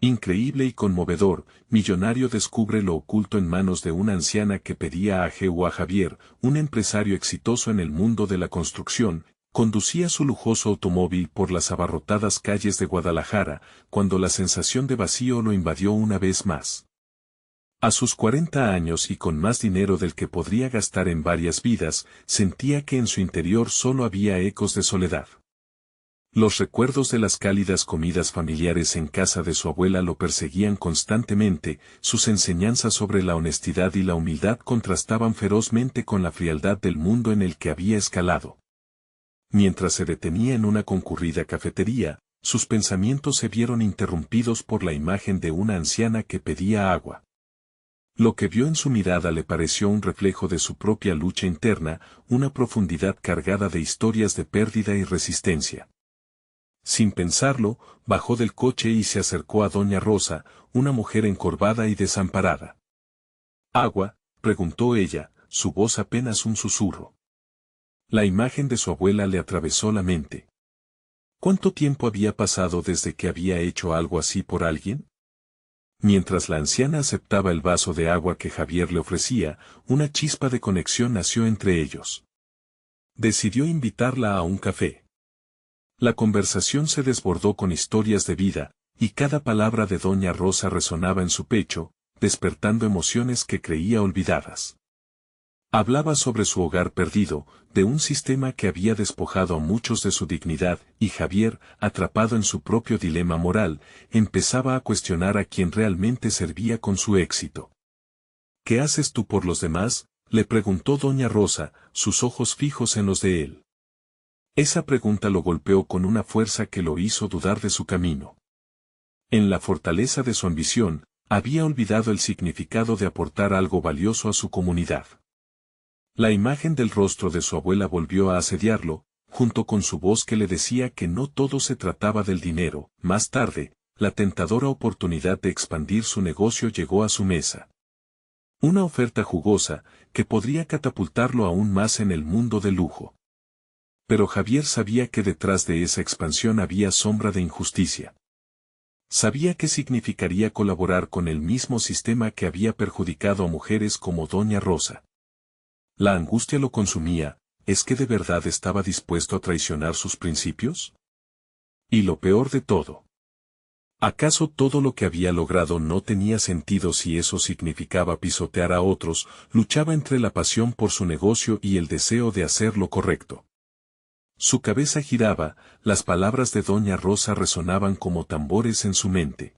Increíble y conmovedor, millonario descubre lo oculto en manos de una anciana que pedía a Javier, un empresario exitoso en el mundo de la construcción, conducía su lujoso automóvil por las abarrotadas calles de Guadalajara, cuando la sensación de vacío lo invadió una vez más. A sus 40 años y con más dinero del que podría gastar en varias vidas, sentía que en su interior solo había ecos de soledad. Los recuerdos de las cálidas comidas familiares en casa de su abuela lo perseguían constantemente, sus enseñanzas sobre la honestidad y la humildad contrastaban ferozmente con la frialdad del mundo en el que había escalado. Mientras se detenía en una concurrida cafetería, sus pensamientos se vieron interrumpidos por la imagen de una anciana que pedía agua. Lo que vio en su mirada le pareció un reflejo de su propia lucha interna, una profundidad cargada de historias de pérdida y resistencia. Sin pensarlo, bajó del coche y se acercó a doña Rosa, una mujer encorvada y desamparada. «¿Agua?», preguntó ella, su voz apenas un susurro. La imagen de su abuela le atravesó la mente. ¿Cuánto tiempo había pasado desde que había hecho algo así por alguien? Mientras la anciana aceptaba el vaso de agua que Javier le ofrecía, una chispa de conexión nació entre ellos. Decidió invitarla a un café. La conversación se desbordó con historias de vida, y cada palabra de doña Rosa resonaba en su pecho, despertando emociones que creía olvidadas. Hablaba sobre su hogar perdido, de un sistema que había despojado a muchos de su dignidad, y Javier, atrapado en su propio dilema moral, empezaba a cuestionar a quien realmente servía con su éxito. «¿Qué haces tú por los demás?», le preguntó doña Rosa, sus ojos fijos en los de él. Esa pregunta lo golpeó con una fuerza que lo hizo dudar de su camino. En la fortaleza de su ambición, había olvidado el significado de aportar algo valioso a su comunidad. La imagen del rostro de su abuela volvió a asediarlo, junto con su voz que le decía que no todo se trataba del dinero. Más tarde, la tentadora oportunidad de expandir su negocio llegó a su mesa. Una oferta jugosa, que podría catapultarlo aún más en el mundo del lujo. Pero Javier sabía que detrás de esa expansión había sombra de injusticia. Sabía que significaría colaborar con el mismo sistema que había perjudicado a mujeres como doña Rosa. La angustia lo consumía. ¿Es que de verdad estaba dispuesto a traicionar sus principios? Y lo peor de todo. ¿Acaso todo lo que había logrado no tenía sentido si eso significaba pisotear a otros? Luchaba entre la pasión por su negocio y el deseo de hacer lo correcto. Su cabeza giraba, las palabras de doña Rosa resonaban como tambores en su mente.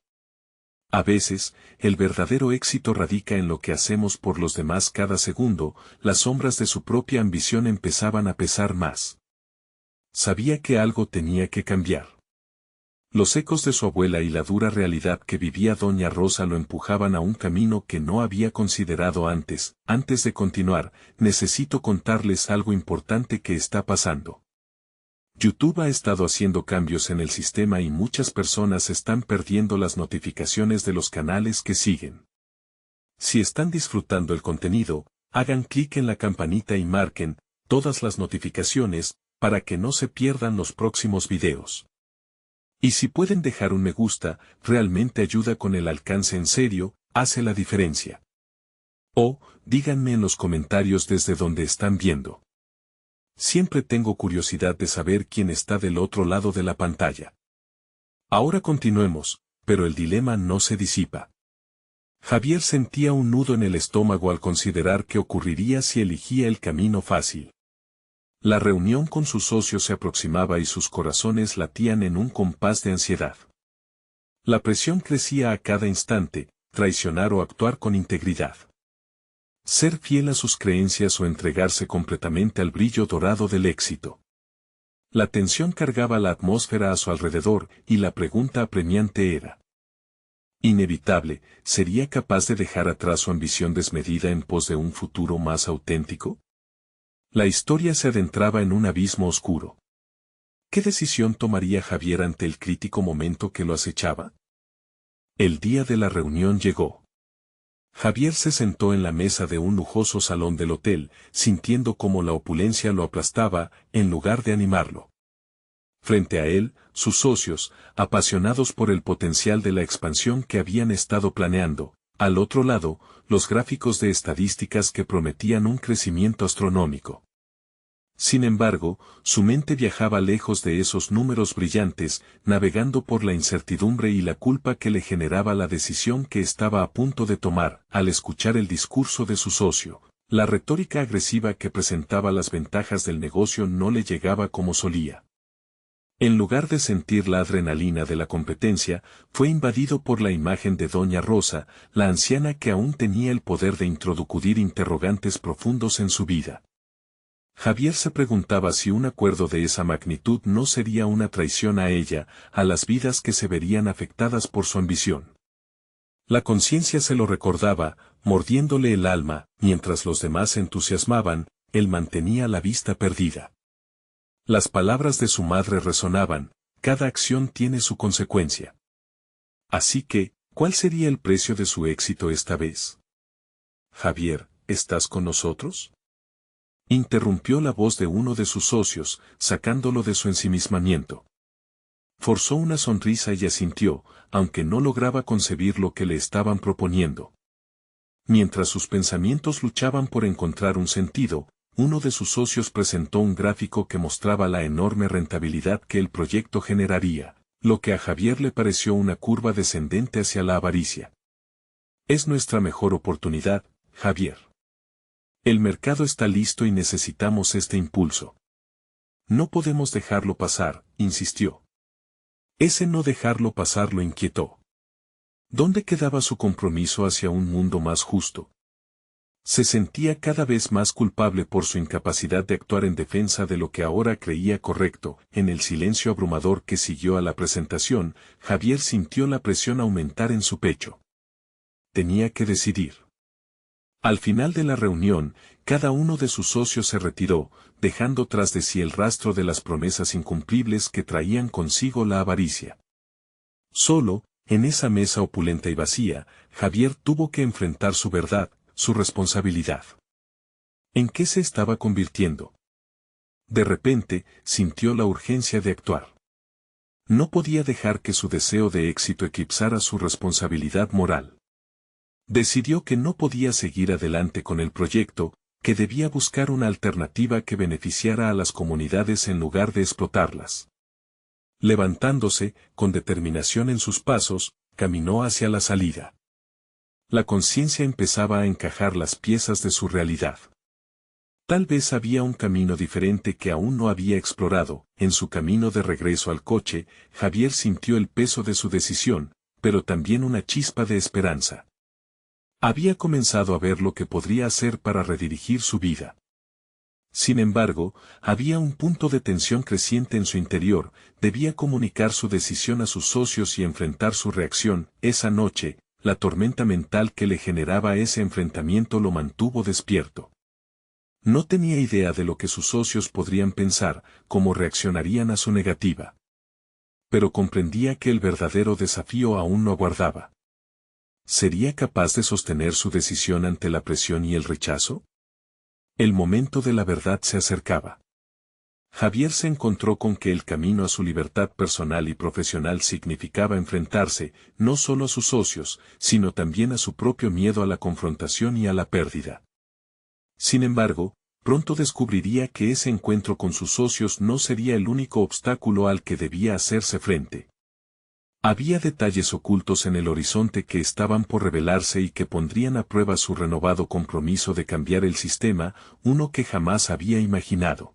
A veces, el verdadero éxito radica en lo que hacemos por los demás cada segundo. Las sombras de su propia ambición empezaban a pesar más. Sabía que algo tenía que cambiar. Los ecos de su abuela y la dura realidad que vivía doña Rosa lo empujaban a un camino que no había considerado antes. Antes de continuar, necesito contarles algo importante que está pasando. YouTube ha estado haciendo cambios en el sistema y muchas personas están perdiendo las notificaciones de los canales que siguen. Si están disfrutando el contenido, hagan clic en la campanita y marquen todas las notificaciones para que no se pierdan los próximos videos. Y si pueden dejar un me gusta, realmente ayuda con el alcance en serio, hace la diferencia. O, díganme en los comentarios desde donde están viendo. Siempre tengo curiosidad de saber quién está del otro lado de la pantalla. Ahora continuemos, pero el dilema no se disipa. Javier sentía un nudo en el estómago al considerar qué ocurriría si elegía el camino fácil. La reunión con sus socios se aproximaba y sus corazones latían en un compás de ansiedad. La presión crecía a cada instante, traicionar o actuar con integridad. Ser fiel a sus creencias o entregarse completamente al brillo dorado del éxito. La tensión cargaba la atmósfera a su alrededor y la pregunta apremiante era: inevitable, ¿sería capaz de dejar atrás su ambición desmedida en pos de un futuro más auténtico? La historia se adentraba en un abismo oscuro. ¿Qué decisión tomaría Javier ante el crítico momento que lo acechaba? El día de la reunión llegó. Javier se sentó en la mesa de un lujoso salón del hotel, sintiendo cómo la opulencia lo aplastaba, en lugar de animarlo. Frente a él, sus socios, apasionados por el potencial de la expansión que habían estado planeando. Al otro lado, los gráficos de estadísticas que prometían un crecimiento astronómico. Sin embargo, su mente viajaba lejos de esos números brillantes, navegando por la incertidumbre y la culpa que le generaba la decisión que estaba a punto de tomar. Al escuchar el discurso de su socio, la retórica agresiva que presentaba las ventajas del negocio no le llegaba como solía. En lugar de sentir la adrenalina de la competencia, fue invadido por la imagen de Doña Rosa, la anciana que aún tenía el poder de introducir interrogantes profundos en su vida. Javier se preguntaba si un acuerdo de esa magnitud no sería una traición a ella, a las vidas que se verían afectadas por su ambición. La conciencia se lo recordaba, mordiéndole el alma, mientras los demás se entusiasmaban, él mantenía la vista perdida. Las palabras de su madre resonaban, cada acción tiene su consecuencia. Así que, ¿cuál sería el precio de su éxito esta vez? Javier, ¿estás con nosotros? Interrumpió la voz de uno de sus socios, sacándolo de su ensimismamiento. Forzó una sonrisa y asintió, aunque no lograba concebir lo que le estaban proponiendo. Mientras sus pensamientos luchaban por encontrar un sentido, uno de sus socios presentó un gráfico que mostraba la enorme rentabilidad que el proyecto generaría, lo que a Javier le pareció una curva descendente hacia la avaricia. Es nuestra mejor oportunidad, Javier. El mercado está listo y necesitamos este impulso. No podemos dejarlo pasar, insistió. Ese no dejarlo pasar lo inquietó. ¿Dónde quedaba su compromiso hacia un mundo más justo? Se sentía cada vez más culpable por su incapacidad de actuar en defensa de lo que ahora creía correcto. En el silencio abrumador que siguió a la presentación, Javier sintió la presión aumentar en su pecho. Tenía que decidir. Al final de la reunión, cada uno de sus socios se retiró, dejando tras de sí el rastro de las promesas incumplibles que traían consigo la avaricia. Solo, en esa mesa opulenta y vacía, Javier tuvo que enfrentar su verdad, su responsabilidad. ¿En qué se estaba convirtiendo? De repente, sintió la urgencia de actuar. No podía dejar que su deseo de éxito eclipsara su responsabilidad moral. Decidió que no podía seguir adelante con el proyecto, que debía buscar una alternativa que beneficiara a las comunidades en lugar de explotarlas. Levantándose, con determinación en sus pasos, caminó hacia la salida. La conciencia empezaba a encajar las piezas de su realidad. Tal vez había un camino diferente que aún no había explorado. En su camino de regreso al coche, Javier sintió el peso de su decisión, pero también una chispa de esperanza. Había comenzado a ver lo que podría hacer para redirigir su vida. Sin embargo, había un punto de tensión creciente en su interior, debía comunicar su decisión a sus socios y enfrentar su reacción. Esa noche, la tormenta mental que le generaba ese enfrentamiento lo mantuvo despierto. No tenía idea de lo que sus socios podrían pensar, cómo reaccionarían a su negativa. Pero comprendía que el verdadero desafío aún no aguardaba. ¿Sería capaz de sostener su decisión ante la presión y el rechazo? El momento de la verdad se acercaba. Javier se encontró con que el camino a su libertad personal y profesional significaba enfrentarse, no solo a sus socios, sino también a su propio miedo a la confrontación y a la pérdida. Sin embargo, pronto descubriría que ese encuentro con sus socios no sería el único obstáculo al que debía hacerse frente. Había detalles ocultos en el horizonte que estaban por revelarse y que pondrían a prueba su renovado compromiso de cambiar el sistema, uno que jamás había imaginado.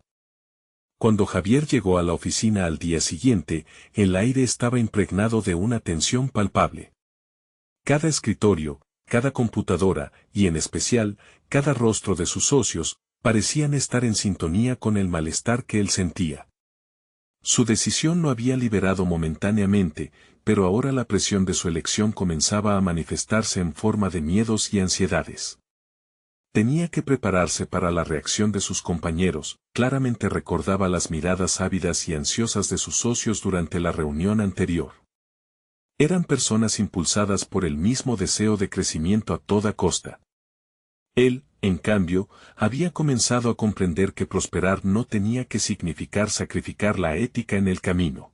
Cuando Javier llegó a la oficina al día siguiente, el aire estaba impregnado de una tensión palpable. Cada escritorio, cada computadora, y en especial, cada rostro de sus socios, parecían estar en sintonía con el malestar que él sentía. Su decisión lo había liberado momentáneamente, pero ahora la presión de su elección comenzaba a manifestarse en forma de miedos y ansiedades. Tenía que prepararse para la reacción de sus compañeros, claramente recordaba las miradas ávidas y ansiosas de sus socios durante la reunión anterior. Eran personas impulsadas por el mismo deseo de crecimiento a toda costa. Él, En cambio, había comenzado a comprender que prosperar no tenía que significar sacrificar la ética en el camino.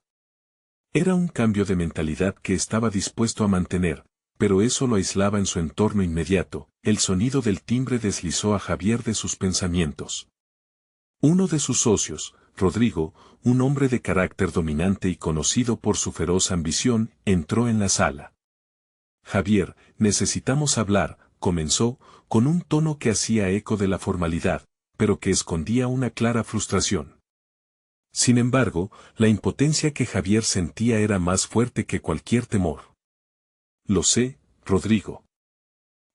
Era un cambio de mentalidad que estaba dispuesto a mantener, pero eso lo aislaba en su entorno inmediato. El sonido del timbre deslizó a Javier de sus pensamientos. Uno de sus socios, Rodrigo, un hombre de carácter dominante y conocido por su feroz ambición, entró en la sala. Javier, necesitamos hablar, comenzó, con un tono que hacía eco de la formalidad, pero que escondía una clara frustración. Sin embargo, la impotencia que Javier sentía era más fuerte que cualquier temor. Lo sé, Rodrigo.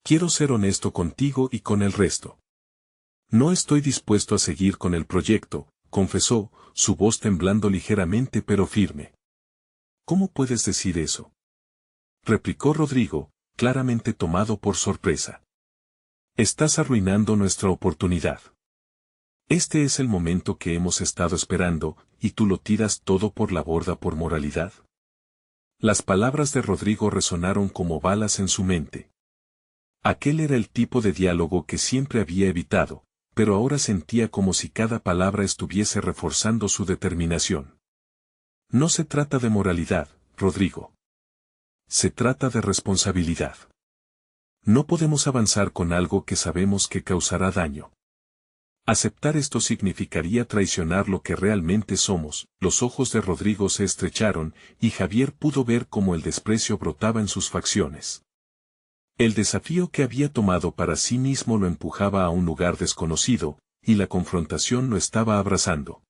Quiero ser honesto contigo y con el resto. No estoy dispuesto a seguir con el proyecto, confesó, su voz temblando ligeramente pero firme. ¿Cómo puedes decir eso?, replicó Rodrigo, claramente tomado por sorpresa. Estás arruinando nuestra oportunidad. Este es el momento que hemos estado esperando, y tú lo tiras todo por la borda por moralidad. Las palabras de Rodrigo resonaron como balas en su mente. Aquel era el tipo de diálogo que siempre había evitado, pero ahora sentía como si cada palabra estuviese reforzando su determinación. No se trata de moralidad, Rodrigo. Se trata de responsabilidad. No podemos avanzar con algo que sabemos que causará daño. Aceptar esto significaría traicionar lo que realmente somos. Los ojos de Rodrigo se estrecharon, y Javier pudo ver cómo el desprecio brotaba en sus facciones. El desafío que había tomado para sí mismo lo empujaba a un lugar desconocido, y la confrontación lo estaba abrazando.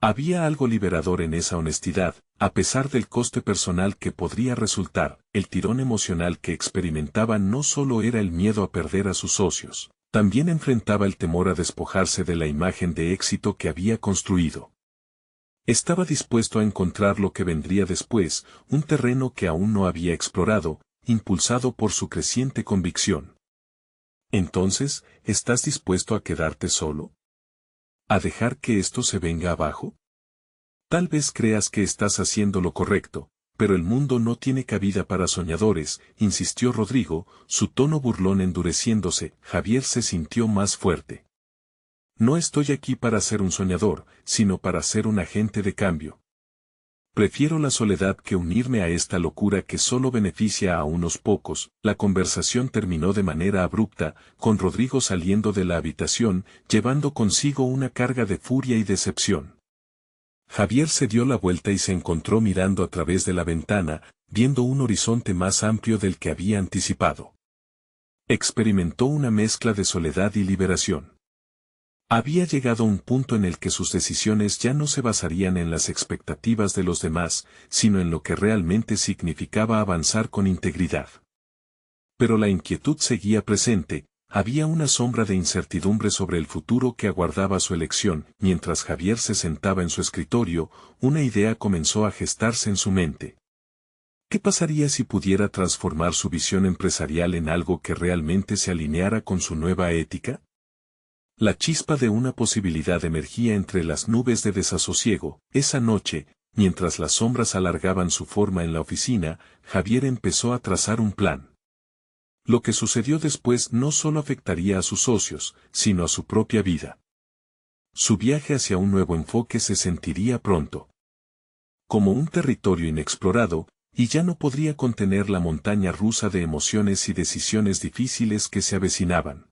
Había algo liberador en esa honestidad, a pesar del coste personal que podría resultar. El tirón emocional que experimentaba no solo era el miedo a perder a sus socios, también enfrentaba el temor a despojarse de la imagen de éxito que había construido. Estaba dispuesto a encontrar lo que vendría después, un terreno que aún no había explorado, impulsado por su creciente convicción. Entonces, ¿estás dispuesto a quedarte solo? ¿A dejar que esto se venga abajo? Tal vez creas que estás haciendo lo correcto, pero el mundo no tiene cabida para soñadores, insistió Rodrigo, su tono burlón endureciéndose. Javier se sintió más fuerte. No estoy aquí para ser un soñador, sino para ser un agente de cambio. Prefiero la soledad que unirme a esta locura que solo beneficia a unos pocos. La conversación terminó de manera abrupta, con Rodrigo saliendo de la habitación, llevando consigo una carga de furia y decepción. Javier se dio la vuelta y se encontró mirando a través de la ventana, viendo un horizonte más amplio del que había anticipado. Experimentó una mezcla de soledad y liberación. Había llegado a un punto en el que sus decisiones ya no se basarían en las expectativas de los demás, sino en lo que realmente significaba avanzar con integridad. Pero la inquietud seguía presente, había una sombra de incertidumbre sobre el futuro que aguardaba su elección. Mientras Javier se sentaba en su escritorio, una idea comenzó a gestarse en su mente. ¿Qué pasaría si pudiera transformar su visión empresarial en algo que realmente se alineara con su nueva ética? La chispa de una posibilidad emergía entre las nubes de desasosiego. Esa noche, mientras las sombras alargaban su forma en la oficina, Javier empezó a trazar un plan. Lo que sucedió después no solo afectaría a sus socios, sino a su propia vida. Su viaje hacia un nuevo enfoque se sentiría pronto como un territorio inexplorado, y ya no podría contener la montaña rusa de emociones y decisiones difíciles que se avecinaban.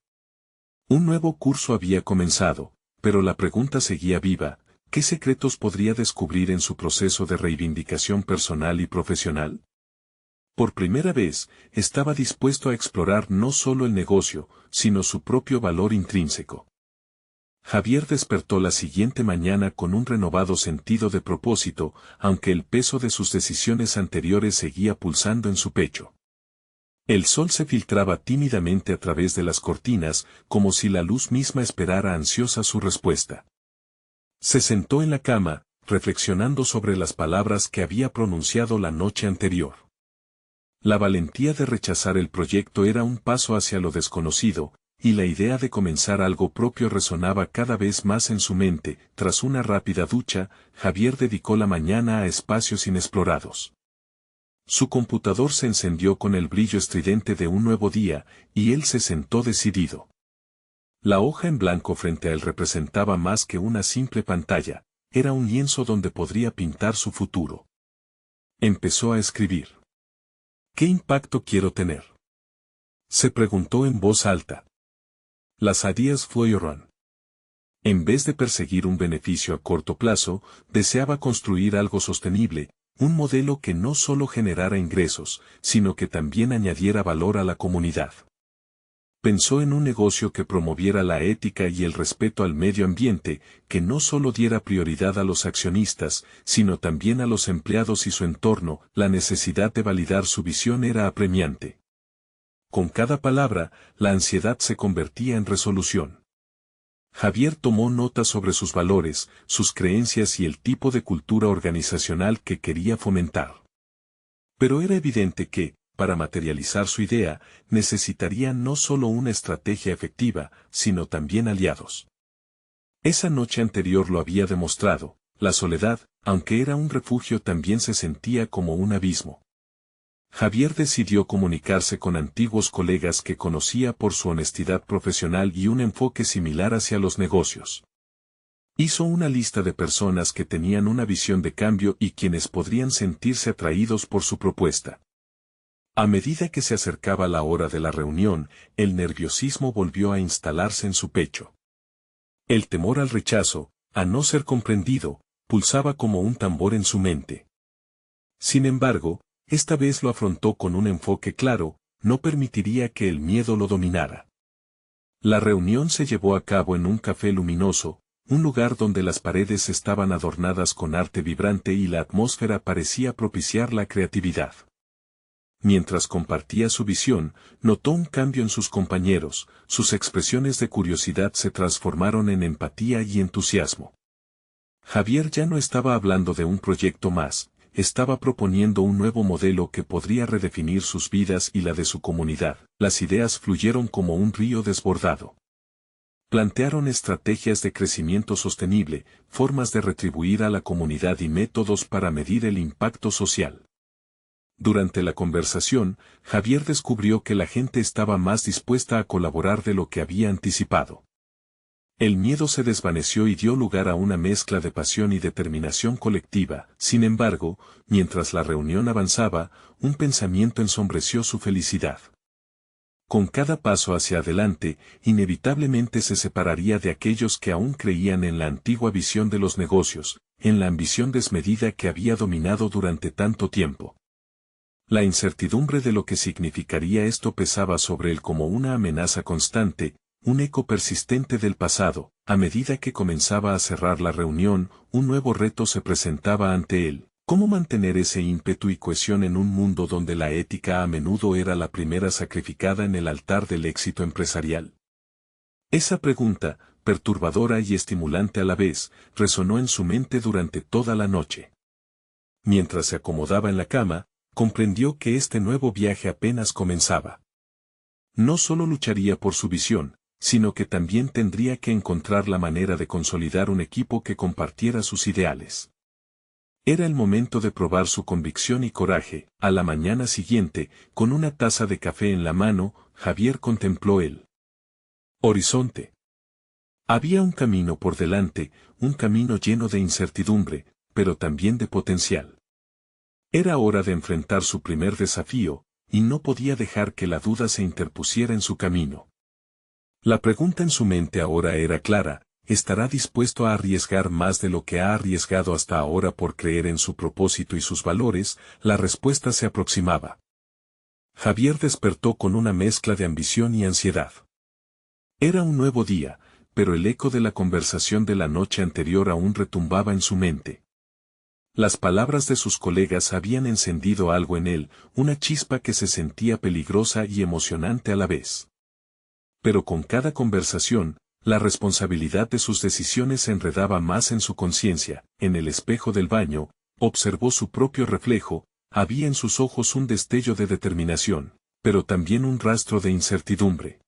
Un nuevo curso había comenzado, pero la pregunta seguía viva: ¿qué secretos podría descubrir en su proceso de reivindicación personal y profesional? Por primera vez, estaba dispuesto a explorar no solo el negocio, sino su propio valor intrínseco. Javier despertó la siguiente mañana con un renovado sentido de propósito, aunque el peso de sus decisiones anteriores seguía pulsando en su pecho. El sol se filtraba tímidamente a través de las cortinas, como si la luz misma esperara ansiosa su respuesta. Se sentó en la cama, reflexionando sobre las palabras que había pronunciado la noche anterior. La valentía de rechazar el proyecto era un paso hacia lo desconocido, y la idea de comenzar algo propio resonaba cada vez más en su mente. Tras una rápida ducha, Javier dedicó la mañana a espacios inexplorados. Su computador se encendió con el brillo estridente de un nuevo día, y él se sentó decidido. La hoja en blanco frente a él representaba más que una simple pantalla, era un lienzo donde podría pintar su futuro. Empezó a escribir. ¿Qué impacto quiero tener?, se preguntó en voz alta. Las ideas fluyeron. En vez de perseguir un beneficio a corto plazo, deseaba construir algo sostenible, un modelo que no solo generara ingresos, sino que también añadiera valor a la comunidad. Pensó en un negocio que promoviera la ética y el respeto al medio ambiente, que no solo diera prioridad a los accionistas, sino también a los empleados y su entorno. La necesidad de validar su visión era apremiante. Con cada palabra, la ansiedad se convertía en resolución. Javier tomó nota sobre sus valores, sus creencias y el tipo de cultura organizacional que quería fomentar. Pero era evidente que, para materializar su idea, necesitaría no solo una estrategia efectiva, sino también aliados. Esa noche anterior lo había demostrado, la soledad, aunque era un refugio, también se sentía como un abismo. Javier decidió comunicarse con antiguos colegas que conocía por su honestidad profesional y un enfoque similar hacia los negocios. Hizo una lista de personas que tenían una visión de cambio y quienes podrían sentirse atraídos por su propuesta. A medida que se acercaba la hora de la reunión, el nerviosismo volvió a instalarse en su pecho. El temor al rechazo, a no ser comprendido, pulsaba como un tambor en su mente. Sin embargo, esta vez lo afrontó con un enfoque claro, no permitiría que el miedo lo dominara. La reunión se llevó a cabo en un café luminoso, un lugar donde las paredes estaban adornadas con arte vibrante y la atmósfera parecía propiciar la creatividad. Mientras compartía su visión, notó un cambio en sus compañeros, sus expresiones de curiosidad se transformaron en empatía y entusiasmo. Javier ya no estaba hablando de un proyecto más, estaba proponiendo un nuevo modelo que podría redefinir sus vidas y la de su comunidad. Las ideas fluyeron como un río desbordado. Plantearon estrategias de crecimiento sostenible, formas de retribuir a la comunidad y métodos para medir el impacto social. Durante la conversación, Javier descubrió que la gente estaba más dispuesta a colaborar de lo que había anticipado. El miedo se desvaneció y dio lugar a una mezcla de pasión y determinación colectiva. Sin embargo, mientras la reunión avanzaba, un pensamiento ensombreció su felicidad. Con cada paso hacia adelante, inevitablemente se separaría de aquellos que aún creían en la antigua visión de los negocios, en la ambición desmedida que había dominado durante tanto tiempo. La incertidumbre de lo que significaría esto pesaba sobre él como una amenaza constante, un eco persistente del pasado. A medida que comenzaba a cerrar la reunión, un nuevo reto se presentaba ante él. ¿Cómo mantener ese ímpetu y cohesión en un mundo donde la ética a menudo era la primera sacrificada en el altar del éxito empresarial? Esa pregunta, perturbadora y estimulante a la vez, resonó en su mente durante toda la noche. Mientras se acomodaba en la cama, comprendió que este nuevo viaje apenas comenzaba. No solo lucharía por su visión, sino que también tendría que encontrar la manera de consolidar un equipo que compartiera sus ideales. Era el momento de probar su convicción y coraje. A la mañana siguiente, con una taza de café en la mano, Javier contempló el horizonte. Había un camino por delante, un camino lleno de incertidumbre, pero también de potencial. Era hora de enfrentar su primer desafío, y no podía dejar que la duda se interpusiera en su camino. La pregunta en su mente ahora era clara: ¿estará dispuesto a arriesgar más de lo que ha arriesgado hasta ahora por creer en su propósito y sus valores? La respuesta se aproximaba. Javier despertó con una mezcla de ambición y ansiedad. Era un nuevo día, pero el eco de la conversación de la noche anterior aún retumbaba en su mente. Las palabras de sus colegas habían encendido algo en él, una chispa que se sentía peligrosa y emocionante a la vez. Pero con cada conversación, la responsabilidad de sus decisiones se enredaba más en su conciencia. En el espejo del baño, observó su propio reflejo, había en sus ojos un destello de determinación, pero también un rastro de incertidumbre.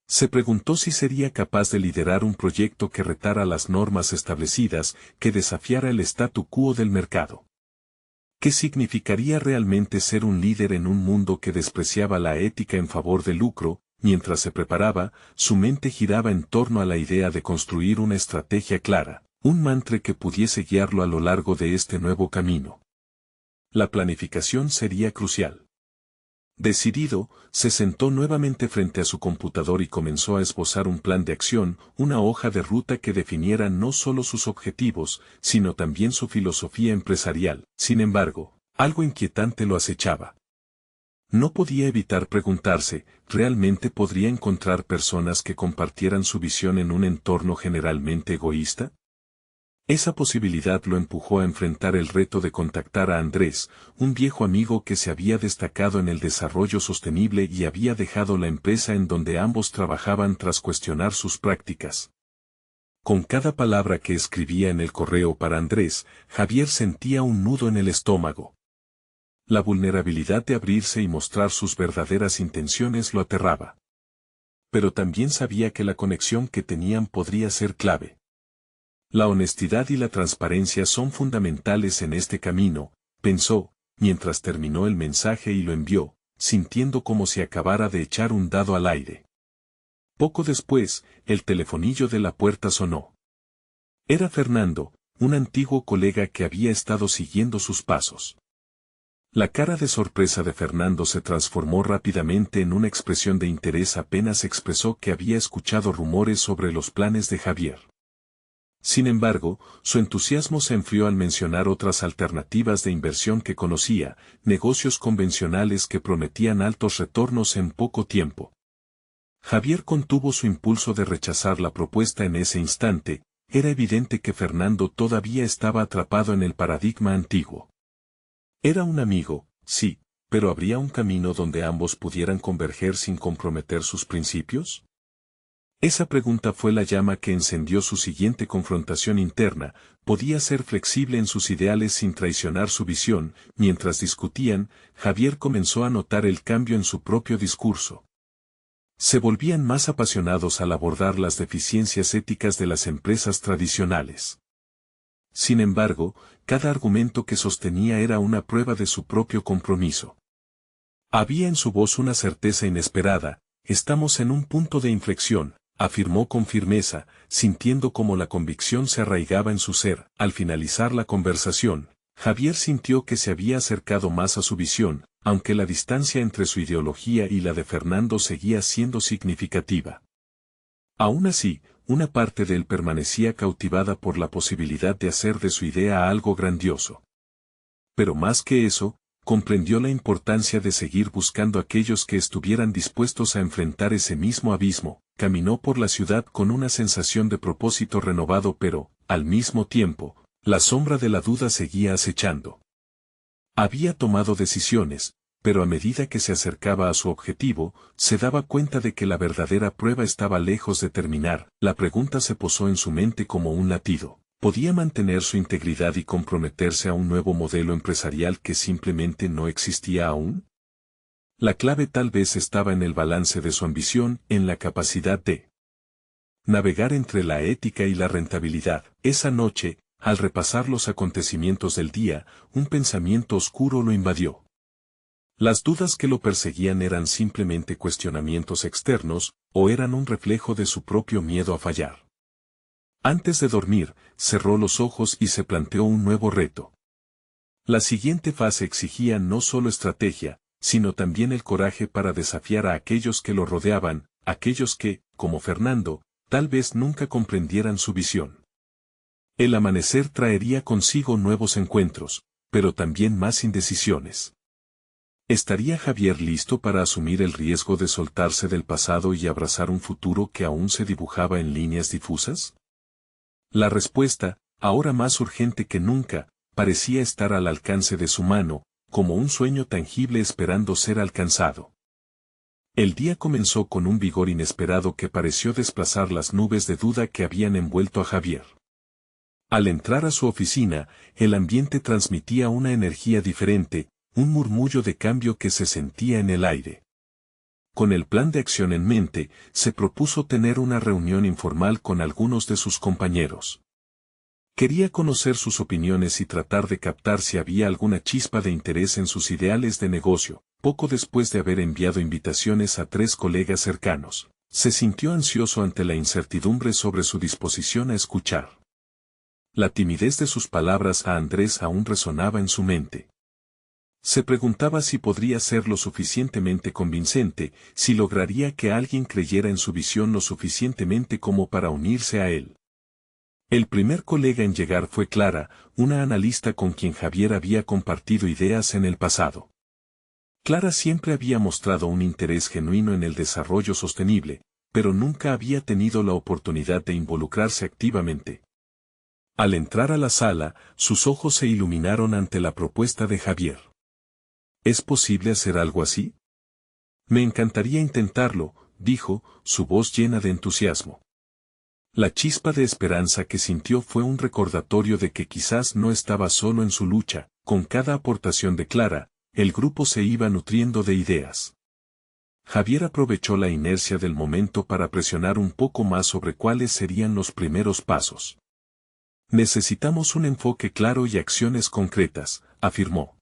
Se preguntó si sería capaz de liderar un proyecto que retara las normas establecidas, que desafiara el statu quo del mercado. ¿Qué significaría realmente ser un líder en un mundo que despreciaba la ética en favor del lucro? mientras se preparaba, su mente giraba en torno a la idea de construir una estrategia clara, un mantra que pudiese guiarlo a lo largo de este nuevo camino. La planificación sería crucial. Decidido, se sentó nuevamente frente a su computador y comenzó a esbozar un plan de acción, una hoja de ruta que definiera no solo sus objetivos, sino también su filosofía empresarial. Sin embargo, algo inquietante lo acechaba. No podía evitar preguntarse, ¿realmente podría encontrar personas que compartieran su visión en un entorno generalmente egoísta? Esa posibilidad lo empujó a enfrentar el reto de contactar a Andrés, un viejo amigo que se había destacado en el desarrollo sostenible y había dejado la empresa en donde ambos trabajaban tras cuestionar sus prácticas. Con cada palabra que escribía en el correo para Andrés, Javier sentía un nudo en el estómago. La vulnerabilidad de abrirse y mostrar sus verdaderas intenciones lo aterraba. Pero también sabía que la conexión que tenían podría ser clave. La honestidad y la transparencia son fundamentales en este camino, pensó, mientras terminó el mensaje y lo envió, sintiendo como si acabara de echar un dado al aire. Poco después, el telefonillo de la puerta sonó. Era Fernando, un antiguo colega que había estado siguiendo sus pasos. La cara de sorpresa de Fernando se transformó rápidamente en una expresión de interés apenas expresó que había escuchado rumores sobre los planes de Javier. Sin embargo, su entusiasmo se enfrió al mencionar otras alternativas de inversión que conocía, negocios convencionales que prometían altos retornos en poco tiempo. Javier contuvo su impulso de rechazar la propuesta en ese instante, era evidente que Fernando todavía estaba atrapado en el paradigma antiguo. Era un amigo, sí, pero ¿habría un camino donde ambos pudieran converger sin comprometer sus principios? Esa pregunta fue la llama que encendió su siguiente confrontación interna, podía ser flexible en sus ideales sin traicionar su visión. Mientras discutían, Javier comenzó a notar el cambio en su propio discurso. Se volvían más apasionados al abordar las deficiencias éticas de las empresas tradicionales. Sin embargo, cada argumento que sostenía era una prueba de su propio compromiso. Había en su voz una certeza inesperada, estamos en un punto de inflexión, afirmó con firmeza, sintiendo como la convicción se arraigaba en su ser. Al finalizar la conversación, Javier sintió que se había acercado más a su visión, aunque la distancia entre su ideología y la de Fernando seguía siendo significativa. Aún así, una parte de él permanecía cautivada por la posibilidad de hacer de su idea algo grandioso. Pero más que eso, comprendió la importancia de seguir buscando aquellos que estuvieran dispuestos a enfrentar ese mismo abismo. Caminó por la ciudad con una sensación de propósito renovado, pero, al mismo tiempo, la sombra de la duda seguía acechando. Había tomado decisiones, pero a medida que se acercaba a su objetivo, se daba cuenta de que la verdadera prueba estaba lejos de terminar. La pregunta se posó en su mente como un latido. ¿Podía mantener su integridad y comprometerse a un nuevo modelo empresarial que simplemente no existía aún? La clave tal vez estaba en el balance de su ambición, en la capacidad de navegar entre la ética y la rentabilidad. Esa noche, al repasar los acontecimientos del día, un pensamiento oscuro lo invadió. Las dudas que lo perseguían eran simplemente cuestionamientos externos, o eran un reflejo de su propio miedo a fallar. Antes de dormir, cerró los ojos y se planteó un nuevo reto. La siguiente fase exigía no solo estrategia, sino también el coraje para desafiar a aquellos que lo rodeaban, aquellos que, como Fernando, tal vez nunca comprendieran su visión. El amanecer traería consigo nuevos encuentros, pero también más indecisiones. ¿Estaría Javier listo para asumir el riesgo de soltarse del pasado y abrazar un futuro que aún se dibujaba en líneas difusas? La respuesta, ahora más urgente que nunca, parecía estar al alcance de su mano, como un sueño tangible esperando ser alcanzado. El día comenzó con un vigor inesperado que pareció desplazar las nubes de duda que habían envuelto a Javier. Al entrar a su oficina, el ambiente transmitía una energía diferente, un murmullo de cambio que se sentía en el aire. Con el plan de acción en mente, se propuso tener una reunión informal con algunos de sus compañeros. Quería conocer sus opiniones y tratar de captar si había alguna chispa de interés en sus ideales de negocio. poco después de haber enviado invitaciones a 3 colegas cercanos. Se sintió ansioso ante la incertidumbre sobre su disposición a escuchar. La timidez de sus palabras a Andrés aún resonaba en su mente. Se preguntaba si podría ser lo suficientemente convincente, si lograría que alguien creyera en su visión lo suficientemente como para unirse a él. El primer colega en llegar fue Clara, una analista con quien Javier había compartido ideas en el pasado. Clara siempre había mostrado un interés genuino en el desarrollo sostenible, pero nunca había tenido la oportunidad de involucrarse activamente. Al entrar a la sala, sus ojos se iluminaron ante la propuesta de Javier. ¿Es posible hacer algo así? Me encantaría intentarlo, dijo, su voz llena de entusiasmo. La chispa de esperanza que sintió fue un recordatorio de que quizás no estaba solo en su lucha. Con cada aportación de Clara, el grupo se iba nutriendo de ideas. Javier aprovechó la inercia del momento para presionar un poco más sobre cuáles serían los primeros pasos. Necesitamos un enfoque claro y acciones concretas, afirmó.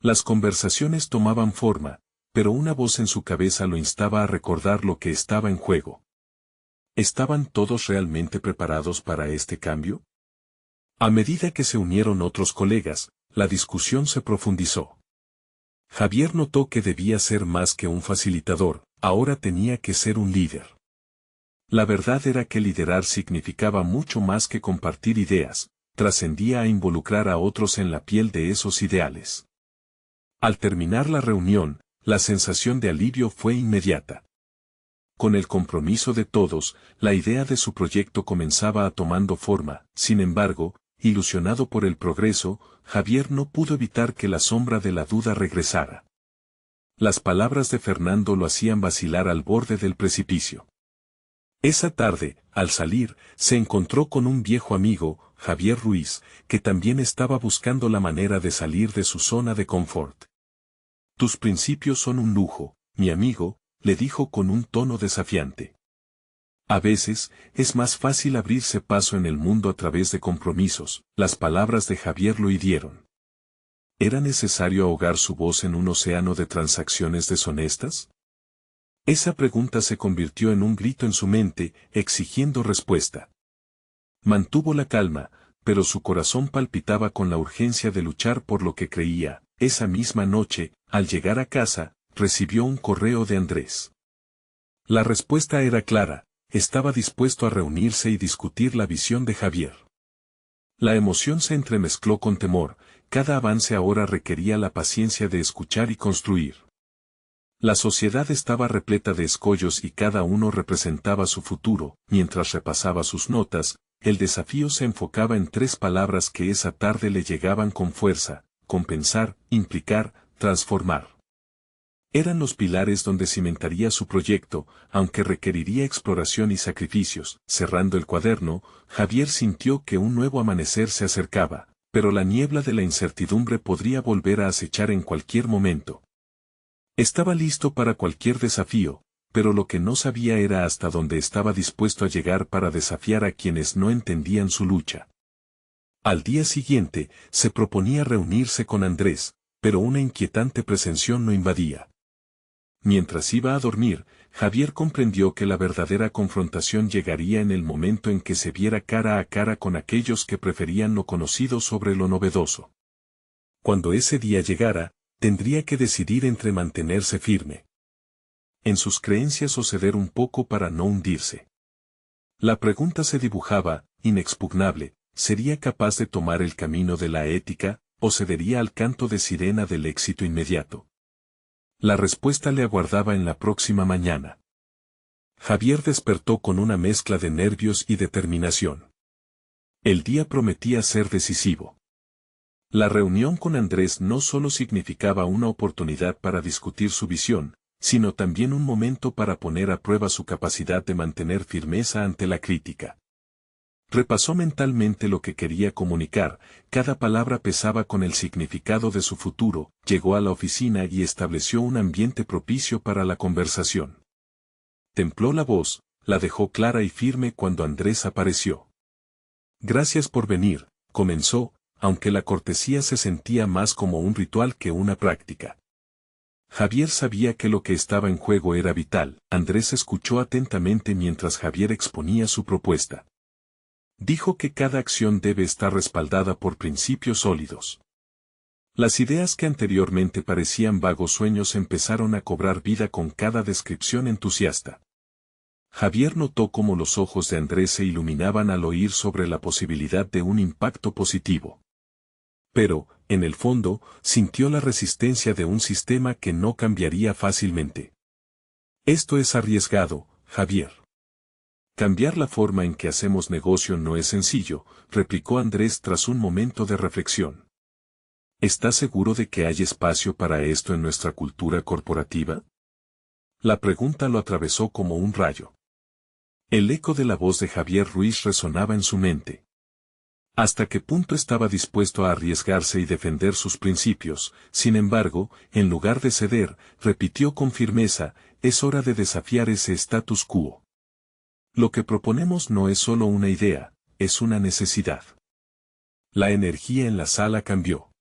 Las conversaciones tomaban forma, pero una voz en su cabeza lo instaba a recordar lo que estaba en juego. ¿Estaban todos realmente preparados para este cambio? A medida que se unieron otros colegas, la discusión se profundizó. Javier notó que debía ser más que un facilitador, ahora tenía que ser un líder. La verdad era que liderar significaba mucho más que compartir ideas, trascendía a involucrar a otros en la piel de esos ideales. Al terminar la reunión, la sensación de alivio fue inmediata. Con el compromiso de todos, la idea de su proyecto comenzaba a tomando forma. Sin embargo, ilusionado por el progreso, Javier no pudo evitar que la sombra de la duda regresara. Las palabras de Fernando lo hacían vacilar al borde del precipicio. Esa tarde, al salir, se encontró con un viejo amigo, Javier Ruiz, que también estaba buscando la manera de salir de su zona de confort. Tus principios son un lujo, mi amigo, le dijo con un tono desafiante. A veces, es más fácil abrirse paso en el mundo a través de compromisos. Las palabras de Javier lo hirieron. ¿Era necesario ahogar su voz en un océano de transacciones deshonestas? Esa pregunta se convirtió en un grito en su mente, exigiendo respuesta. Mantuvo la calma, pero su corazón palpitaba con la urgencia de luchar por lo que creía. Esa misma noche, al llegar a casa, recibió un correo de Andrés. La respuesta era clara, estaba dispuesto a reunirse y discutir la visión de Javier. La emoción se entremezcló con temor, cada avance ahora requería la paciencia de escuchar y construir. La sociedad estaba repleta de escollos y cada uno representaba su futuro. Mientras repasaba sus notas, el desafío se enfocaba en 3 palabras que esa tarde le llegaban con fuerza: compensar, implicar, transformar. Eran los pilares donde cimentaría su proyecto, aunque requeriría exploración y sacrificios. Cerrando el cuaderno, Javier sintió que un nuevo amanecer se acercaba, pero la niebla de la incertidumbre podría volver a acechar en cualquier momento. Estaba listo para cualquier desafío, pero lo que no sabía era hasta dónde estaba dispuesto a llegar para desafiar a quienes no entendían su lucha. Al día siguiente, se proponía reunirse con Andrés, pero una inquietante presención lo invadía. Mientras iba a dormir, Javier comprendió que la verdadera confrontación llegaría en el momento en que se viera cara a cara con aquellos que preferían lo conocido sobre lo novedoso. Cuando ese día llegara, tendría que decidir entre mantenerse firme en sus creencias o ceder un poco para no hundirse. La pregunta se dibujaba, inexpugnable: ¿sería capaz de tomar el camino de la ética, o cedería al canto de sirena del éxito inmediato? La respuesta le aguardaba en la próxima mañana. Javier despertó con una mezcla de nervios y determinación. El día prometía ser decisivo. La reunión con Andrés no solo significaba una oportunidad para discutir su visión, sino también un momento para poner a prueba su capacidad de mantener firmeza ante la crítica. Repasó mentalmente lo que quería comunicar, cada palabra pesaba con el significado de su futuro. Llegó a la oficina y estableció un ambiente propicio para la conversación. Templó la voz, la dejó clara y firme cuando Andrés apareció. Gracias por venir, comenzó, aunque la cortesía se sentía más como un ritual que una práctica. Javier sabía que lo que estaba en juego era vital. Andrés escuchó atentamente mientras Javier exponía su propuesta. Dijo que cada acción debe estar respaldada por principios sólidos. Las ideas que anteriormente parecían vagos sueños empezaron a cobrar vida con cada descripción entusiasta. Javier notó cómo los ojos de Andrés se iluminaban al oír sobre la posibilidad de un impacto positivo. Pero, en el fondo, sintió la resistencia de un sistema que no cambiaría fácilmente. Esto es arriesgado, Javier. Cambiar la forma en que hacemos negocio no es sencillo, replicó Andrés tras un momento de reflexión. ¿Estás seguro de que hay espacio para esto en nuestra cultura corporativa? La pregunta lo atravesó como un rayo. El eco de la voz de Javier Ruiz resonaba en su mente. ¿Hasta qué punto estaba dispuesto a arriesgarse y defender sus principios? Sin embargo, en lugar de ceder, repitió con firmeza, es hora de desafiar ese status quo. Lo que proponemos no es solo una idea, es una necesidad. La energía en la sala cambió.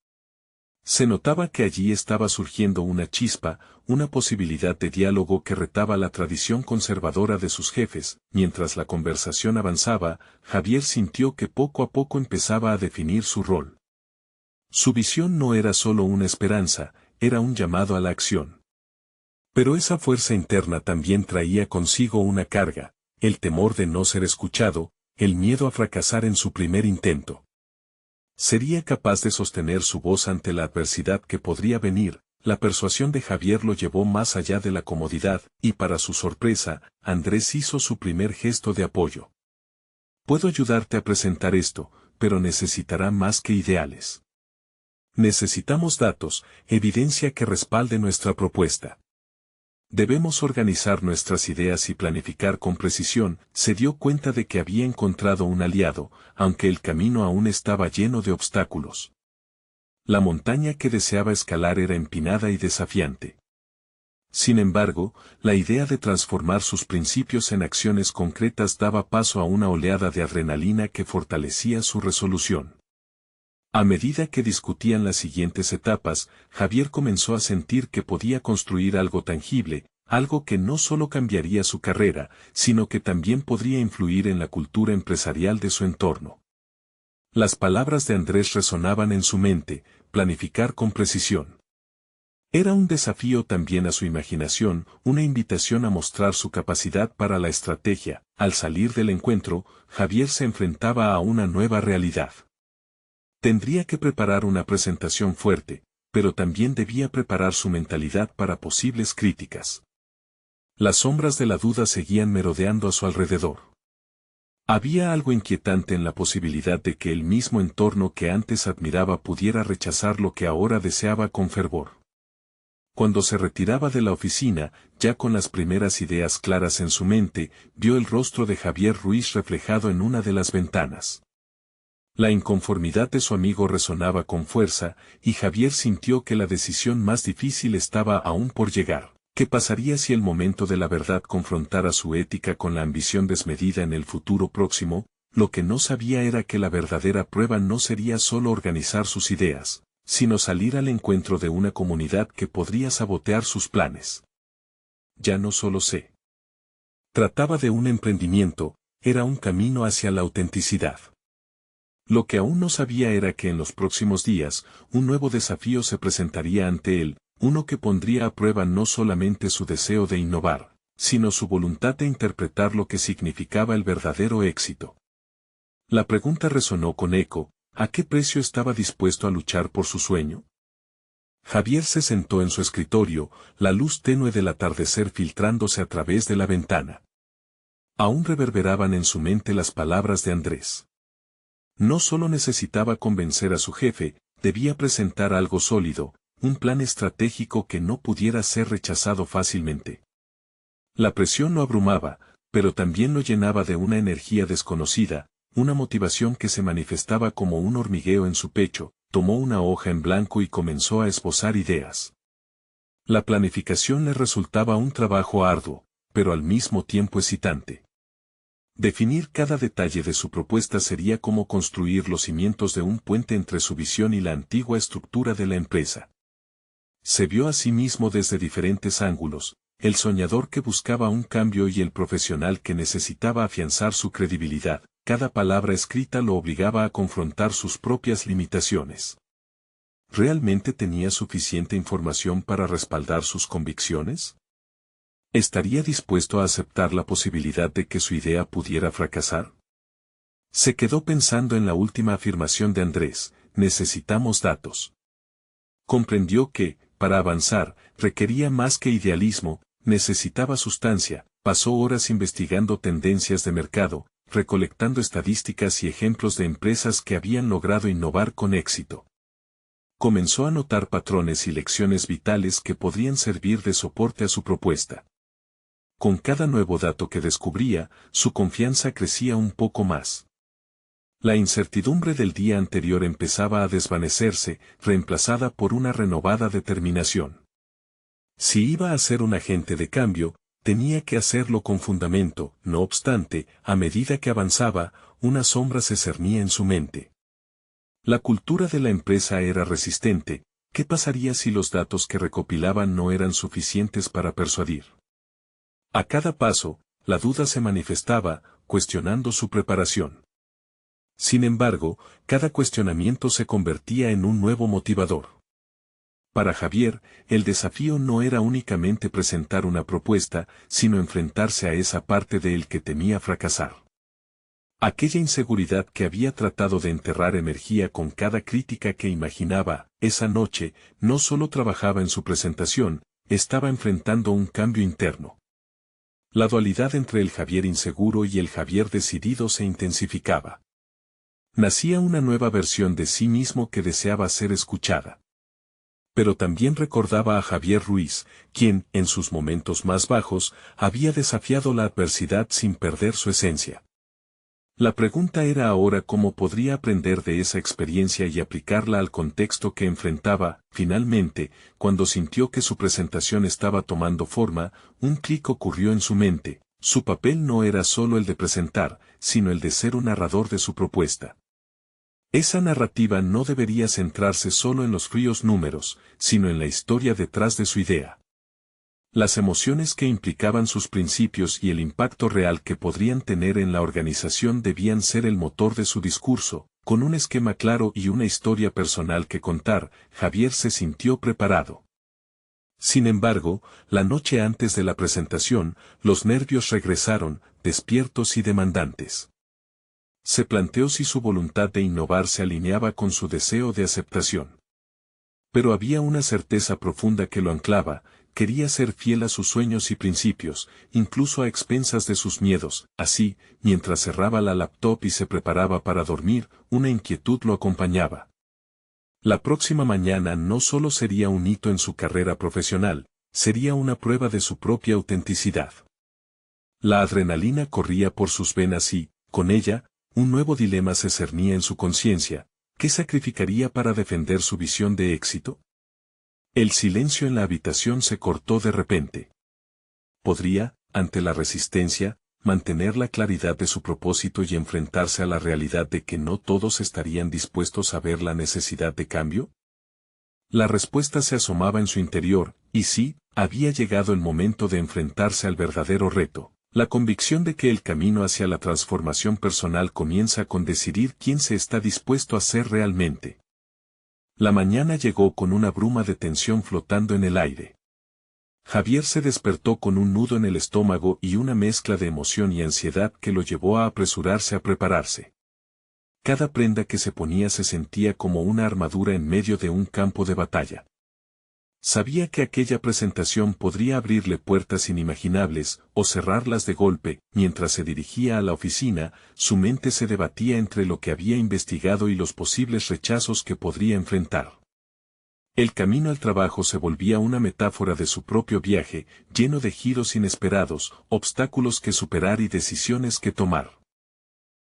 Se notaba que allí estaba surgiendo una chispa, una posibilidad de diálogo que retaba la tradición conservadora de sus jefes. Mientras la conversación avanzaba, Javier sintió que poco a poco empezaba a definir su rol. Su visión no era solo una esperanza, era un llamado a la acción. Pero esa fuerza interna también traía consigo una carga, el temor de no ser escuchado, el miedo a fracasar en su primer intento. ¿Sería capaz de sostener su voz ante la adversidad que podría venir? La persuasión de Javier lo llevó más allá de la comodidad, y para su sorpresa, Andrés hizo su primer gesto de apoyo. Puedo ayudarte a presentar esto, pero necesitará más que ideales. Necesitamos datos, evidencia que respalde nuestra propuesta. Debemos organizar nuestras ideas y planificar con precisión. Se dio cuenta de que había encontrado un aliado, aunque el camino aún estaba lleno de obstáculos. La montaña que deseaba escalar era empinada y desafiante. Sin embargo, la idea de transformar sus principios en acciones concretas daba paso a una oleada de adrenalina que fortalecía su resolución. A medida que discutían las siguientes etapas, Javier comenzó a sentir que podía construir algo tangible, algo que no solo cambiaría su carrera, sino que también podría influir en la cultura empresarial de su entorno. Las palabras de Andrés resonaban en su mente, planificar con precisión. Era un desafío también a su imaginación, una invitación a mostrar su capacidad para la estrategia. Al salir del encuentro, Javier se enfrentaba a una nueva realidad. Tendría que preparar una presentación fuerte, pero también debía preparar su mentalidad para posibles críticas. Las sombras de la duda seguían merodeando a su alrededor. Había algo inquietante en la posibilidad de que el mismo entorno que antes admiraba pudiera rechazar lo que ahora deseaba con fervor. Cuando se retiraba de la oficina, ya con las primeras ideas claras en su mente, vio el rostro de Javier Ruiz reflejado en una de las ventanas. La inconformidad de su amigo resonaba con fuerza, y Javier sintió que la decisión más difícil estaba aún por llegar. ¿Qué pasaría si el momento de la verdad confrontara su ética con la ambición desmedida en el futuro próximo? Lo que no sabía era que la verdadera prueba no sería solo organizar sus ideas, sino salir al encuentro de una comunidad que podría sabotear sus planes. Ya no solo se trataba de un emprendimiento, era un camino hacia la autenticidad. Lo que aún no sabía era que en los próximos días, un nuevo desafío se presentaría ante él, uno que pondría a prueba no solamente su deseo de innovar, sino su voluntad de interpretar lo que significaba el verdadero éxito. La pregunta resonó con eco, ¿a qué precio estaba dispuesto a luchar por su sueño? Javier se sentó en su escritorio, la luz tenue del atardecer filtrándose a través de la ventana. Aún reverberaban en su mente las palabras de Andrés. No solo necesitaba convencer a su jefe, debía presentar algo sólido, un plan estratégico que no pudiera ser rechazado fácilmente. La presión lo abrumaba, pero también lo llenaba de una energía desconocida, una motivación que se manifestaba como un hormigueo en su pecho. Tomó una hoja en blanco y comenzó a esbozar ideas. La planificación le resultaba un trabajo arduo, pero al mismo tiempo excitante. Definir cada detalle de su propuesta sería como construir los cimientos de un puente entre su visión y la antigua estructura de la empresa. Se vio a sí mismo desde diferentes ángulos, el soñador que buscaba un cambio y el profesional que necesitaba afianzar su credibilidad. Cada palabra escrita lo obligaba a confrontar sus propias limitaciones. ¿Realmente tenía suficiente información para respaldar sus convicciones? ¿Estaría dispuesto a aceptar la posibilidad de que su idea pudiera fracasar? Se quedó pensando en la última afirmación de Andrés: necesitamos datos. Comprendió que, para avanzar, requería más que idealismo, necesitaba sustancia. Pasó horas investigando tendencias de mercado, recolectando estadísticas y ejemplos de empresas que habían logrado innovar con éxito. Comenzó a notar patrones y lecciones vitales que podrían servir de soporte a su propuesta. Con cada nuevo dato que descubría, su confianza crecía un poco más. La incertidumbre del día anterior empezaba a desvanecerse, reemplazada por una renovada determinación. Si iba a ser un agente de cambio, tenía que hacerlo con fundamento. No obstante, a medida que avanzaba, una sombra se cernía en su mente. La cultura de la empresa era resistente. ¿Qué pasaría si los datos que recopilaban no eran suficientes para persuadir? A cada paso, la duda se manifestaba, cuestionando su preparación. Sin embargo, cada cuestionamiento se convertía en un nuevo motivador. Para Javier, el desafío no era únicamente presentar una propuesta, sino enfrentarse a esa parte de él que temía fracasar. Aquella inseguridad que había tratado de enterrar emergía con cada crítica que imaginaba. Esa noche, no solo trabajaba en su presentación, estaba enfrentando un cambio interno. La dualidad entre el Javier inseguro y el Javier decidido se intensificaba. Nacía una nueva versión de sí mismo que deseaba ser escuchada. Pero también recordaba a Javier Ruiz, quien, en sus momentos más bajos, había desafiado la adversidad sin perder su esencia. La pregunta era ahora cómo podría aprender de esa experiencia y aplicarla al contexto que enfrentaba. Finalmente, cuando sintió que su presentación estaba tomando forma, un clic ocurrió en su mente. Su papel no era solo el de presentar, sino el de ser un narrador de su propuesta. Esa narrativa no debería centrarse solo en los fríos números, sino en la historia detrás de su idea. Las emociones que implicaban sus principios y el impacto real que podrían tener en la organización debían ser el motor de su discurso. Con un esquema claro y una historia personal que contar, Javier se sintió preparado. Sin embargo, la noche antes de la presentación, los nervios regresaron, despiertos y demandantes. Se planteó si su voluntad de innovar se alineaba con su deseo de aceptación. Pero había una certeza profunda que lo anclaba: quería ser fiel a sus sueños y principios, incluso a expensas de sus miedos. Así, mientras cerraba la laptop y se preparaba para dormir, una inquietud lo acompañaba. La próxima mañana no solo sería un hito en su carrera profesional, sería una prueba de su propia autenticidad. La adrenalina corría por sus venas y, con ella, un nuevo dilema se cernía en su conciencia. ¿Qué sacrificaría para defender su visión de éxito? El silencio en la habitación se cortó de repente. ¿Podría, ante la resistencia, mantener la claridad de su propósito y enfrentarse a la realidad de que no todos estarían dispuestos a ver la necesidad de cambio? La respuesta se asomaba en su interior, y sí, había llegado el momento de enfrentarse al verdadero reto. La convicción de que el camino hacia la transformación personal comienza con decidir quién se está dispuesto a ser realmente. La mañana llegó con una bruma de tensión flotando en el aire. Javier se despertó con un nudo en el estómago y una mezcla de emoción y ansiedad que lo llevó a apresurarse a prepararse. Cada prenda que se ponía se sentía como una armadura en medio de un campo de batalla. Sabía que aquella presentación podría abrirle puertas inimaginables, o cerrarlas de golpe. Mientras se dirigía a la oficina, su mente se debatía entre lo que había investigado y los posibles rechazos que podría enfrentar. El camino al trabajo se volvía una metáfora de su propio viaje, lleno de giros inesperados, obstáculos que superar y decisiones que tomar.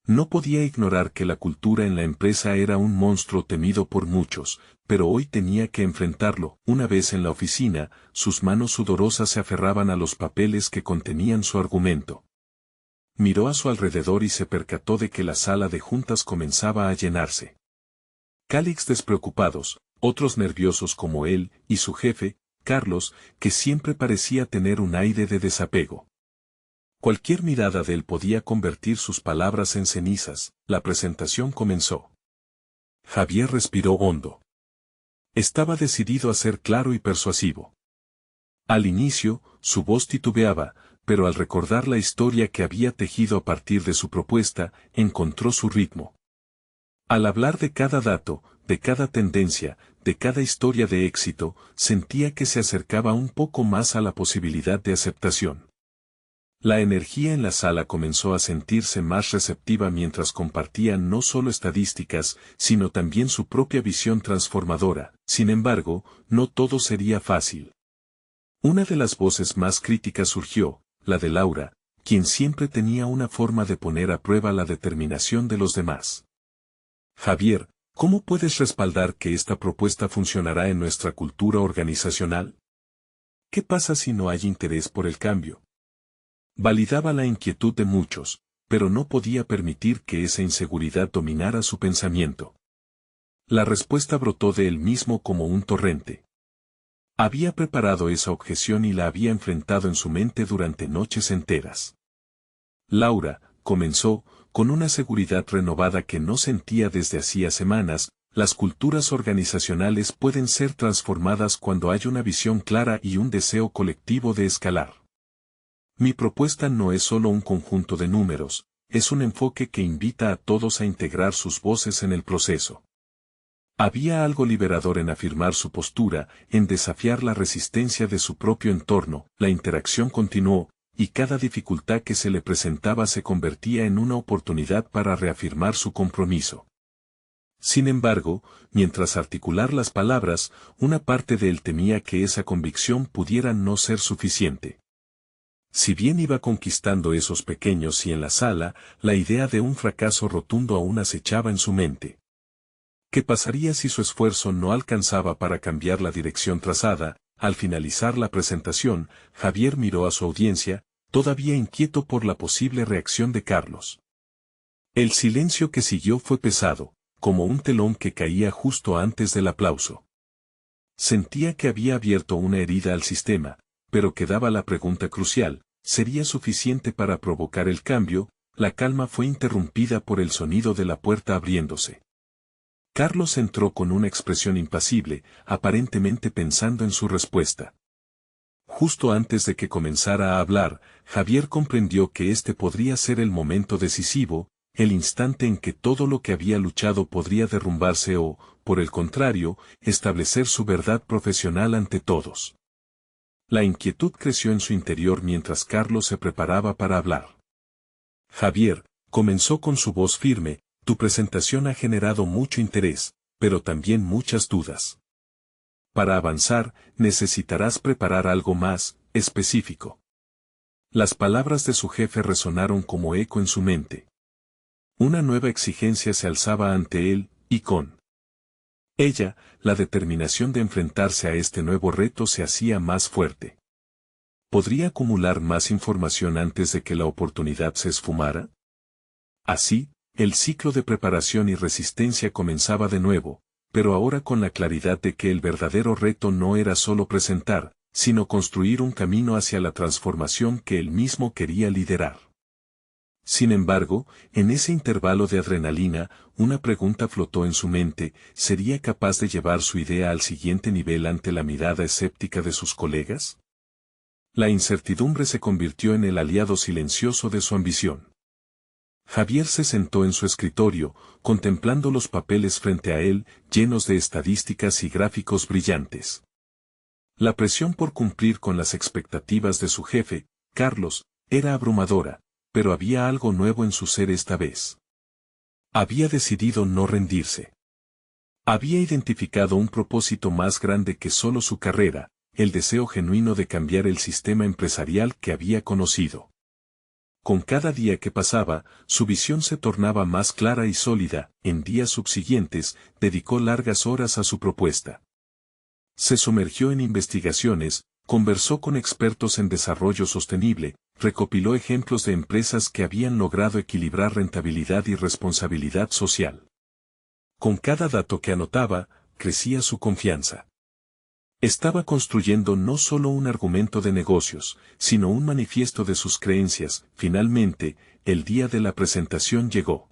No podía ignorar que la cultura en la empresa era un monstruo temido por muchos, pero hoy tenía que enfrentarlo. Una vez en la oficina, sus manos sudorosas se aferraban a los papeles que contenían su argumento. Miró a su alrededor y se percató de que la sala de juntas comenzaba a llenarse. Calix despreocupados, otros nerviosos como él y su jefe, Carlos, que siempre parecía tener un aire de desapego. Cualquier mirada de él podía convertir sus palabras en cenizas. La presentación comenzó. Javier respiró hondo. Estaba decidido a ser claro y persuasivo. Al inicio, su voz titubeaba, pero al recordar la historia que había tejido a partir de su propuesta, encontró su ritmo. Al hablar de cada dato, de cada tendencia, de cada historia de éxito, sentía que se acercaba un poco más a la posibilidad de aceptación. La energía en la sala comenzó a sentirse más receptiva mientras compartía no solo estadísticas, sino también su propia visión transformadora. Sin embargo, no todo sería fácil. Una de las voces más críticas surgió, la de Laura, quien siempre tenía una forma de poner a prueba la determinación de los demás. Javier, ¿cómo puedes respaldar que esta propuesta funcionará en nuestra cultura organizacional? ¿Qué pasa si no hay interés por el cambio? Validaba la inquietud de muchos, pero no podía permitir que esa inseguridad dominara su pensamiento. La respuesta brotó de él mismo como un torrente. Había preparado esa objeción y la había enfrentado en su mente durante noches enteras. Laura, comenzó, con una seguridad renovada que no sentía desde hacía semanas, las culturas organizacionales pueden ser transformadas cuando hay una visión clara y un deseo colectivo de escalar. Mi propuesta no es solo un conjunto de números, es un enfoque que invita a todos a integrar sus voces en el proceso. Había algo liberador en afirmar su postura, en desafiar la resistencia de su propio entorno. La interacción continuó, y cada dificultad que se le presentaba se convertía en una oportunidad para reafirmar su compromiso. Sin embargo, mientras articular las palabras, una parte de él temía que esa convicción pudiera no ser suficiente. Si bien iba conquistando esos pequeños y en la sala, la idea de un fracaso rotundo aún acechaba en su mente. ¿Qué pasaría si su esfuerzo no alcanzaba para cambiar la dirección trazada? Al finalizar la presentación, Javier miró a su audiencia, todavía inquieto por la posible reacción de Carlos. El silencio que siguió fue pesado, como un telón que caía justo antes del aplauso. Sentía que había abierto una herida al sistema, pero quedaba la pregunta crucial, ¿sería suficiente para provocar el cambio? La calma fue interrumpida por el sonido de la puerta abriéndose. Carlos entró con una expresión impasible, aparentemente pensando en su respuesta. Justo antes de que comenzara a hablar, Javier comprendió que este podría ser el momento decisivo, el instante en que todo lo que había luchado podría derrumbarse o, por el contrario, establecer su verdad profesional ante todos. La inquietud creció en su interior mientras Carlos se preparaba para hablar. Javier, comenzó con su voz firme, tu presentación ha generado mucho interés, pero también muchas dudas. Para avanzar, necesitarás preparar algo más específico. Las palabras de su jefe resonaron como eco en su mente. Una nueva exigencia se alzaba ante él, y con ella, la determinación de enfrentarse a este nuevo reto se hacía más fuerte. ¿Podría acumular más información antes de que la oportunidad se esfumara? Así, el ciclo de preparación y resistencia comenzaba de nuevo, pero ahora con la claridad de que el verdadero reto no era solo presentar, sino construir un camino hacia la transformación que él mismo quería liderar. Sin embargo, en ese intervalo de adrenalina, una pregunta flotó en su mente, ¿sería capaz de llevar su idea al siguiente nivel ante la mirada escéptica de sus colegas? La incertidumbre se convirtió en el aliado silencioso de su ambición. Javier se sentó en su escritorio, contemplando los papeles frente a él, llenos de estadísticas y gráficos brillantes. La presión por cumplir con las expectativas de su jefe, Carlos, era abrumadora, pero había algo nuevo en su ser esta vez. Había decidido no rendirse. Había identificado un propósito más grande que solo su carrera, el deseo genuino de cambiar el sistema empresarial que había conocido. Con cada día que pasaba, su visión se tornaba más clara y sólida. En días subsiguientes, dedicó largas horas a su propuesta. Se sumergió en investigaciones, conversó con expertos en desarrollo sostenible, recopiló ejemplos de empresas que habían logrado equilibrar rentabilidad y responsabilidad social. Con cada dato que anotaba, crecía su confianza. Estaba construyendo no solo un argumento de negocios, sino un manifiesto de sus creencias. Finalmente, el día de la presentación llegó.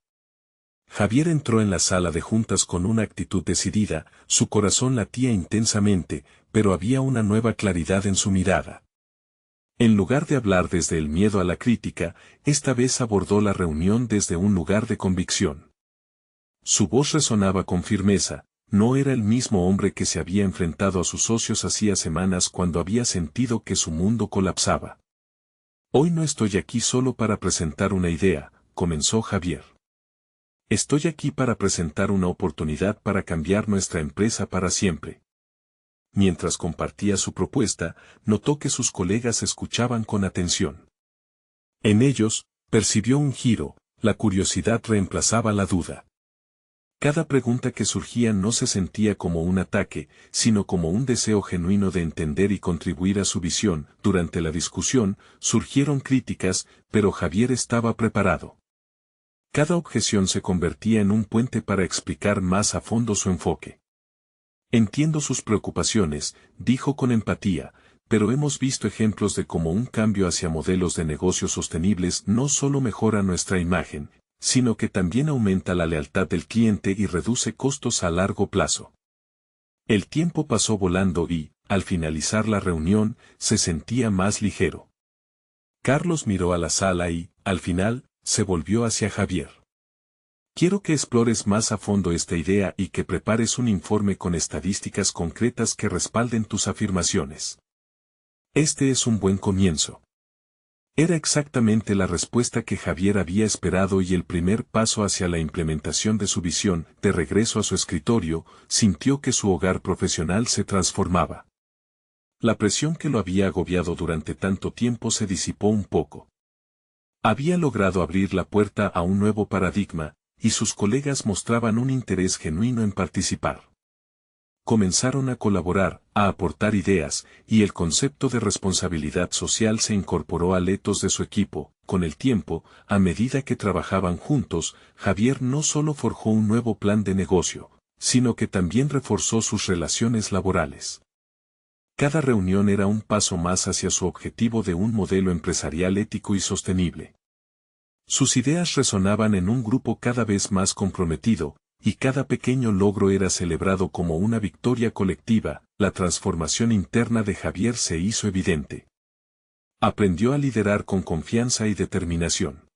Javier entró en la sala de juntas con una actitud decidida, su corazón latía intensamente, pero había una nueva claridad en su mirada. En lugar de hablar desde el miedo a la crítica, esta vez abordó la reunión desde un lugar de convicción. Su voz resonaba con firmeza. No era el mismo hombre que se había enfrentado a sus socios hacía semanas cuando había sentido que su mundo colapsaba. Hoy no estoy aquí solo para presentar una idea, comenzó Javier. Estoy aquí para presentar una oportunidad para cambiar nuestra empresa para siempre. Mientras compartía su propuesta, notó que sus colegas escuchaban con atención. En ellos, percibió un giro, la curiosidad reemplazaba la duda. Cada pregunta que surgía no se sentía como un ataque, sino como un deseo genuino de entender y contribuir a su visión. Durante la discusión, surgieron críticas, pero Javier estaba preparado. Cada objeción se convertía en un puente para explicar más a fondo su enfoque. Entiendo sus preocupaciones, dijo con empatía, pero hemos visto ejemplos de cómo un cambio hacia modelos de negocios sostenibles no solo mejora nuestra imagen, sino que también aumenta la lealtad del cliente y reduce costos a largo plazo. El tiempo pasó volando y, al finalizar la reunión, se sentía más ligero. Carlos miró a la sala y, al final, se volvió hacia Javier. Quiero que explores más a fondo esta idea y que prepares un informe con estadísticas concretas que respalden tus afirmaciones. Este es un buen comienzo. Era exactamente la respuesta que Javier había esperado y el primer paso hacia la implementación de su visión. De regreso a su escritorio, sintió que su hogar profesional se transformaba. La presión que lo había agobiado durante tanto tiempo se disipó un poco. Había logrado abrir la puerta a un nuevo paradigma, y sus colegas mostraban un interés genuino en participar. Comenzaron a colaborar, a aportar ideas, y el concepto de responsabilidad social se incorporó al ethos de su equipo. Con el tiempo, a medida que trabajaban juntos, Javier no solo forjó un nuevo plan de negocio, sino que también reforzó sus relaciones laborales. Cada reunión era un paso más hacia su objetivo de un modelo empresarial ético y sostenible. Sus ideas resonaban en un grupo cada vez más comprometido, y cada pequeño logro era celebrado como una victoria colectiva. La transformación interna de Javier se hizo evidente. Aprendió a liderar con confianza y determinación.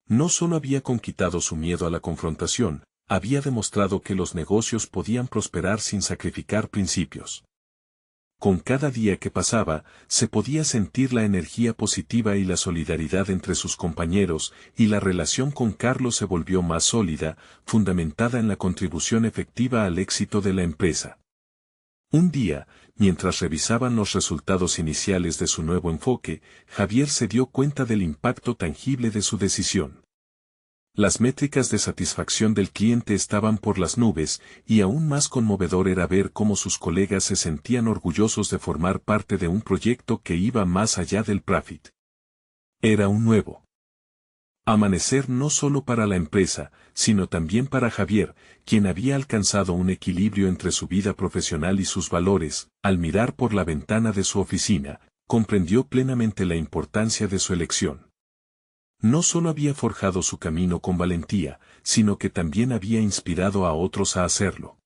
No solo había conquistado su miedo a la confrontación, había demostrado que los negocios podían prosperar sin sacrificar principios. Con cada día que pasaba, se podía sentir la energía positiva y la solidaridad entre sus compañeros, y la relación con Carlos se volvió más sólida, fundamentada en la contribución efectiva al éxito de la empresa. Un día, mientras revisaban los resultados iniciales de su nuevo enfoque, Javier se dio cuenta del impacto tangible de su decisión. Las métricas de satisfacción del cliente estaban por las nubes, y aún más conmovedor era ver cómo sus colegas se sentían orgullosos de formar parte de un proyecto que iba más allá del profit. Era un nuevo amanecer no solo para la empresa, sino también para Javier, quien había alcanzado un equilibrio entre su vida profesional y sus valores. Al mirar por la ventana de su oficina, comprendió plenamente la importancia de su elección. No solo había forjado su camino con valentía, sino que también había inspirado a otros a hacerlo.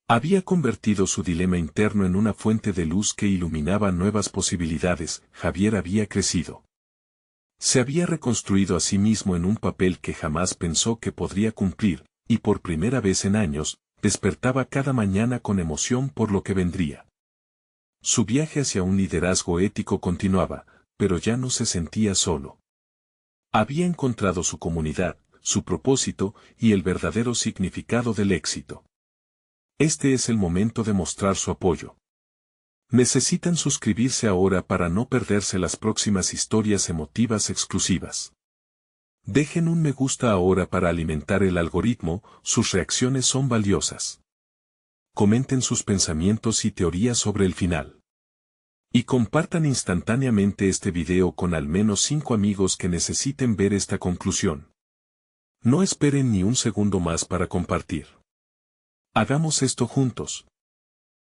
Había convertido su dilema interno en una fuente de luz que iluminaba nuevas posibilidades. Javier había crecido. Se había reconstruido a sí mismo en un papel que jamás pensó que podría cumplir, y por primera vez en años, despertaba cada mañana con emoción por lo que vendría. Su viaje hacia un liderazgo ético continuaba, pero ya no se sentía solo. Había encontrado su comunidad, su propósito y el verdadero significado del éxito. Este es el momento de mostrar su apoyo. Necesitan suscribirse ahora para no perderse las próximas historias emotivas exclusivas. Dejen un me gusta ahora para alimentar el algoritmo, sus reacciones son valiosas. Comenten sus pensamientos y teorías sobre el final. Y compartan instantáneamente este video con al menos 5 amigos que necesiten ver esta conclusión. No esperen ni un segundo más para compartir. Hagamos esto juntos.